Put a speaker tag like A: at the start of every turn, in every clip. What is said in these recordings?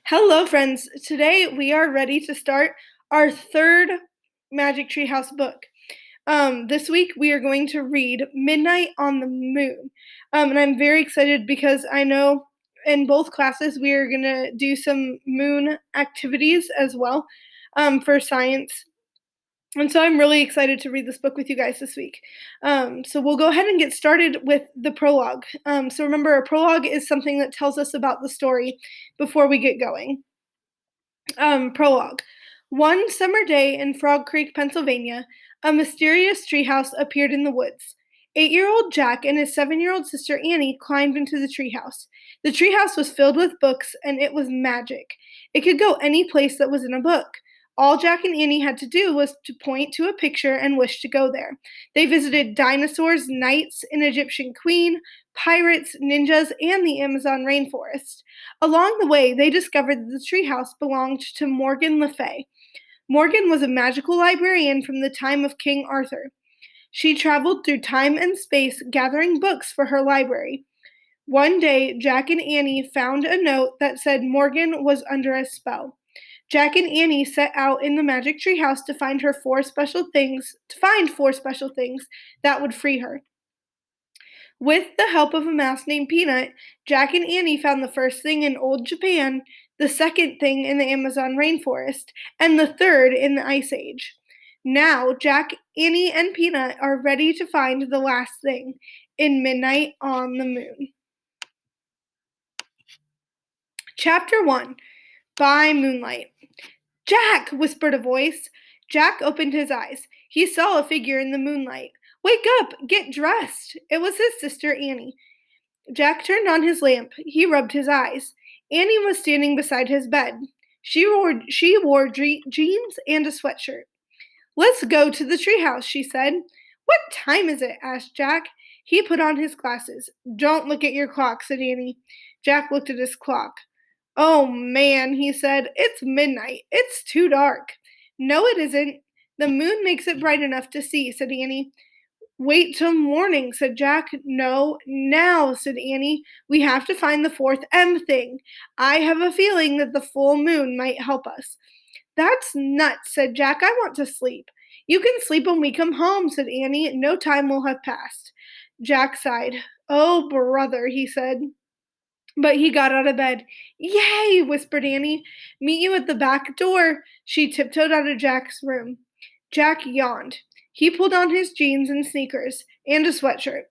A: Hello, friends. Today we are ready to start our third Magic Tree House book. This week we are going to read Midnight on the Moon. And I'm very excited because I know in both classes we are going to do some moon activities as well for science. And so I'm really excited to read this book with you guys this week. So we'll go ahead and get started with the prologue. So remember, a prologue is something that tells us about the story before we get going. Prologue. One summer day in Frog Creek, Pennsylvania, a mysterious treehouse appeared in the woods. 8-year-old Jack and his 7-year-old sister Annie climbed into the treehouse. The treehouse was filled with books, and it was magic. It could go any place that was in a book. All Jack and Annie had to do was to point to a picture and wish to go there. They visited dinosaurs, knights, an Egyptian queen, pirates, ninjas, and the Amazon rainforest. Along the way, they discovered that the treehouse belonged to Morgan Le Fay. Morgan was a magical librarian from the time of King Arthur. She traveled through time and space gathering books for her library. One day, Jack and Annie found a note that said Morgan was under a spell. Jack and Annie set out in the magic treehouse to find four special things that would free her. With the help of a mouse named Peanut, Jack and Annie found the first thing in old Japan, the second thing in the Amazon rainforest, and the third in the Ice Age. Now, Jack, Annie, and Peanut are ready to find the last thing in Midnight on the Moon. Chapter 1. By Moonlight. Jack, whispered a voice. Jack opened his eyes. He saw a figure in the moonlight. Wake up! Get dressed! It was his sister Annie. Jack turned on his lamp. He rubbed his eyes. Annie was standing beside his bed. She wore jeans and a sweatshirt. Let's go to the treehouse, she said. What time is it? Asked Jack. He put on his glasses. Don't look at your clock, said Annie. Jack looked at his clock. Oh, man, he said. It's midnight. It's too dark. No, it isn't. The moon makes it bright enough to see, said Annie. Wait till morning, said Jack. No, now, said Annie. We have to find the fourth M thing. I have a feeling that the full moon might help us. That's nuts, said Jack. I want to sleep. You can sleep when we come home, said Annie. No time will have passed. Jack sighed. Oh, brother, he said. But he got out of bed. Yay, whispered Annie. Meet you at the back door. She tiptoed out of Jack's room. Jack yawned. He pulled on his jeans and sneakers and a sweatshirt.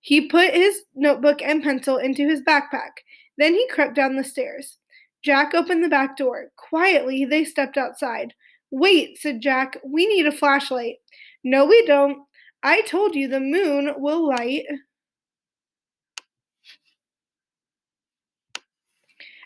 A: He put his notebook and pencil into his backpack. Then he crept down the stairs. Jack opened the back door. Quietly, they stepped outside. Wait, said Jack. We need a flashlight. No, we don't. I told you the moon will light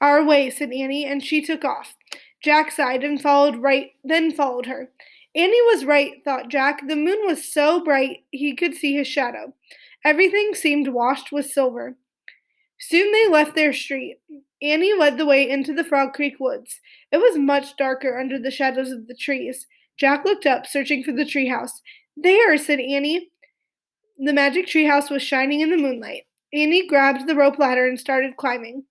A: our way, said Annie, and she took off. Jack sighed and followed her. Annie was right, thought Jack. The moon was so bright he could see his shadow. Everything seemed washed with silver. Soon they left their street. Annie led the way into the Frog Creek woods. It was much darker under the shadows of the trees. Jack looked up, searching for the treehouse. There, said Annie. The magic treehouse was shining in the moonlight. Annie grabbed the rope ladder and started climbing.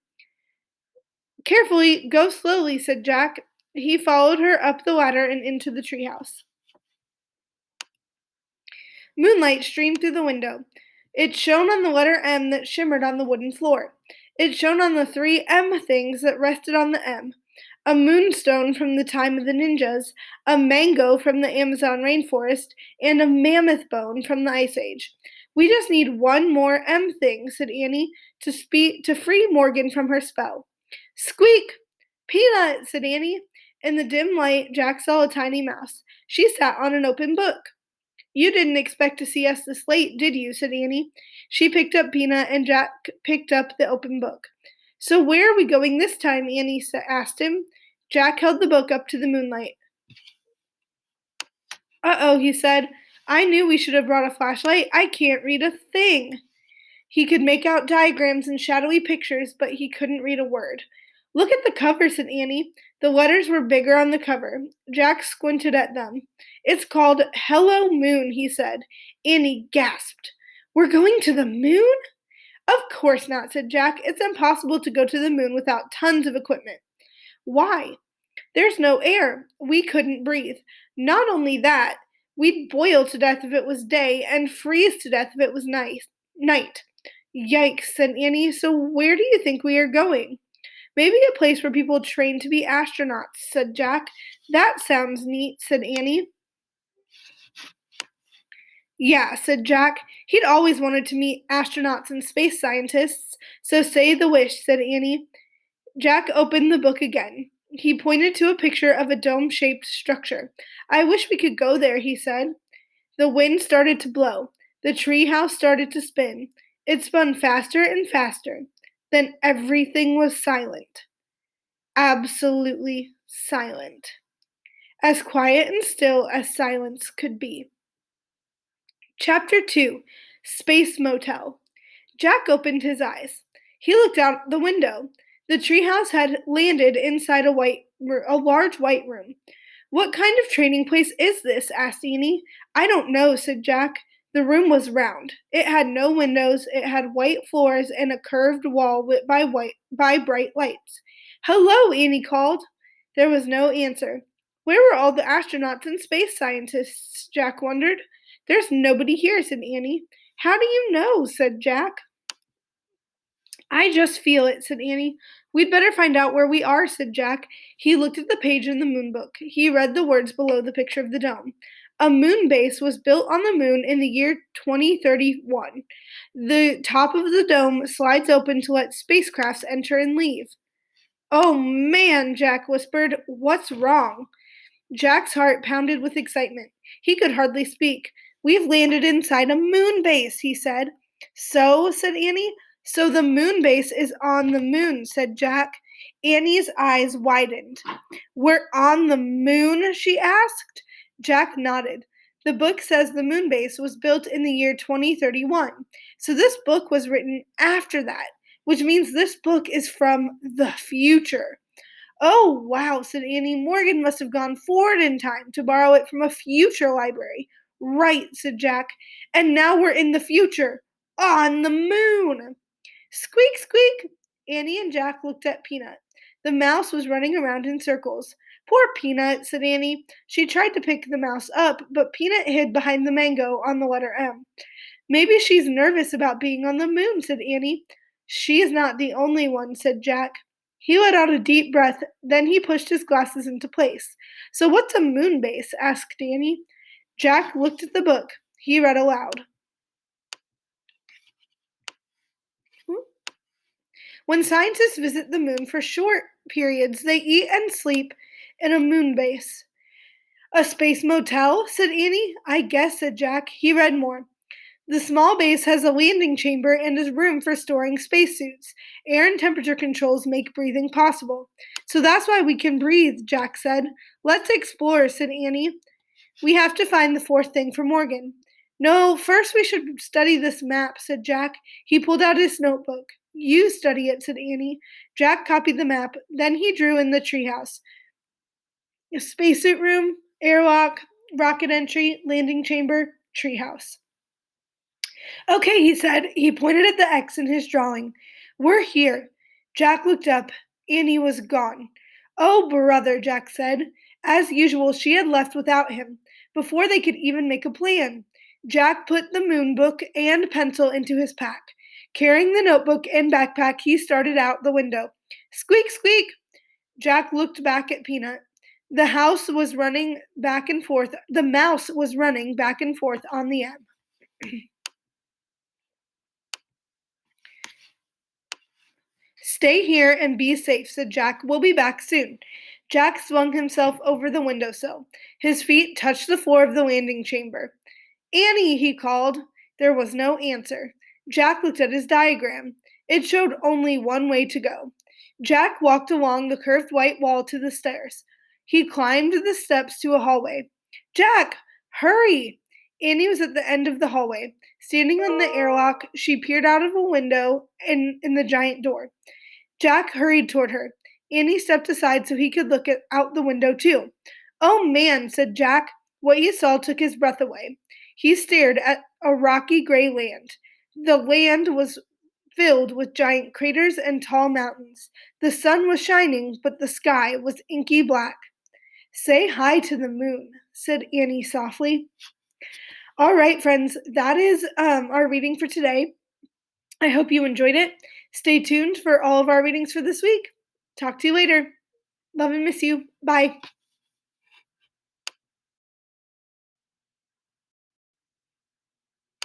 A: Carefully, go slowly, said Jack. He followed her up the ladder and into the treehouse. Moonlight streamed through the window. It shone on the letter M that shimmered on the wooden floor. It shone on the 3 M things that rested on the M. A moonstone from the time of the ninjas, a mango from the Amazon rainforest, and a mammoth bone from the Ice Age. We just need one more M thing, said Annie, to free Morgan from her spell. Squeak! Peanut, said Annie. In the dim light, Jack saw a tiny mouse. She sat on an open book. You didn't expect to see us this late, did you? Said Annie. She picked up Peanut, and Jack picked up the open book. So where are we going this time? Annie asked him. Jack held the book up to the moonlight. Uh-oh, he said. I knew we should have brought a flashlight. I can't read a thing. He could make out diagrams and shadowy pictures, but he couldn't read a word. Look at the cover, said Annie. The letters were bigger on the cover. Jack squinted at them. It's called Hello Moon, he said. Annie gasped. We're going to the moon? Of course not, said Jack. It's impossible to go to the moon without tons of equipment. Why? There's no air. We couldn't breathe. Not only that, we'd boil to death if it was day and freeze to death if it was night. Yikes, said Annie. So where do you think we are going? Maybe a place where people train to be astronauts, said Jack. That sounds neat, said Annie. Yeah, said Jack. He'd always wanted to meet astronauts and space scientists. So say the wish, said Annie. Jack opened the book again. He pointed to a picture of a dome shaped structure. I wish we could go there, he said. The wind started to blow. The treehouse started to spin. It spun faster and faster. Then everything was silent. Absolutely silent. As quiet and still as silence could be. Chapter 2 Space Motel. Jack opened his eyes. He looked out the window. The treehouse had landed inside a large white room. What kind of training place is this? Asked Annie. I don't know, said Jack. The room was round. It had no windows, it had white floors and a curved wall lit by bright lights. Hello, Annie called. There was no answer. Where were all the astronauts and space scientists? Jack wondered. There's nobody here, said Annie. How do you know? Said Jack. I just feel it, said Annie. We'd better find out where we are, said Jack. He looked at the page in the moon book. He read the words below the picture of the dome. A moon base was built on the moon in the year 2031. The top of the dome slides open to let spacecrafts enter and leave. Oh man, Jack whispered. What's wrong? Jack's heart pounded with excitement. He could hardly speak. We've landed inside a moon base, he said. So, said Annie. So the moon base is on the moon, said Jack. Annie's eyes widened. We're on the moon? She asked. Jack nodded. The book says the moon base was built in the year 2031. So this book was written after that, which means this book is from the future. Oh, wow, said Annie. Morgan must have gone forward in time to borrow it from a future library. Right, said Jack. And now we're in the future. On the moon. Squeak, squeak! Annie and Jack looked at Peanut. The mouse was running around in circles. Poor Peanut, said Annie. She tried to pick the mouse up, but Peanut hid behind the mango on the letter M. Maybe she's nervous about being on the moon, said Annie. She's not the only one, said Jack. He let out a deep breath, then he pushed his glasses into place. So what's a moon base? Asked Annie. Jack looked at the book. He read aloud. When scientists visit the moon for short periods, they eat and sleep in a moon base. A space motel? Said Annie. I guess, said Jack. He read more. The small base has a landing chamber and is room for storing spacesuits. Air and temperature controls make breathing possible. So that's why we can breathe, Jack said. Let's explore, said Annie. We have to find the fourth thing for Morgan. No, first we should study this map, said Jack. He pulled out his notebook. You study it, said Annie. Jack copied the map. Then he drew in the treehouse. A spacesuit room, airlock, rocket entry, landing chamber, treehouse. Okay, he said. He pointed at the X in his drawing. We're here. Jack looked up. Annie was gone. Oh, brother, Jack said. As usual, she had left without him, before they could even make a plan. Jack put the moon book and pencil into his pack. Carrying the notebook and backpack, he started out the window. Squeak, squeak! Jack looked back at Peanut. The mouse was running back and forth on the M. Stay here and be safe, said Jack. We'll be back soon. Jack swung himself over the windowsill. His feet touched the floor of the landing chamber. Annie, he called. There was no answer. Jack looked at his diagram. It showed only one way to go. Jack walked along the curved white wall to the stairs. He climbed the steps to a hallway. Jack, hurry! Annie was at the end of the hallway. Standing on the airlock, she peered out of a window in the giant door. Jack hurried toward her. Annie stepped aside so he could look out the window too. Oh man, said Jack. What he saw took his breath away. He stared at a rocky gray land. The land was filled with giant craters and tall mountains. The sun was shining, but the sky was inky black. Say hi to the moon, said Annie softly. All right, friends, that is our reading for today. I hope you enjoyed it. Stay tuned for all of our readings for this week. Talk to you later. Love and miss you. Bye.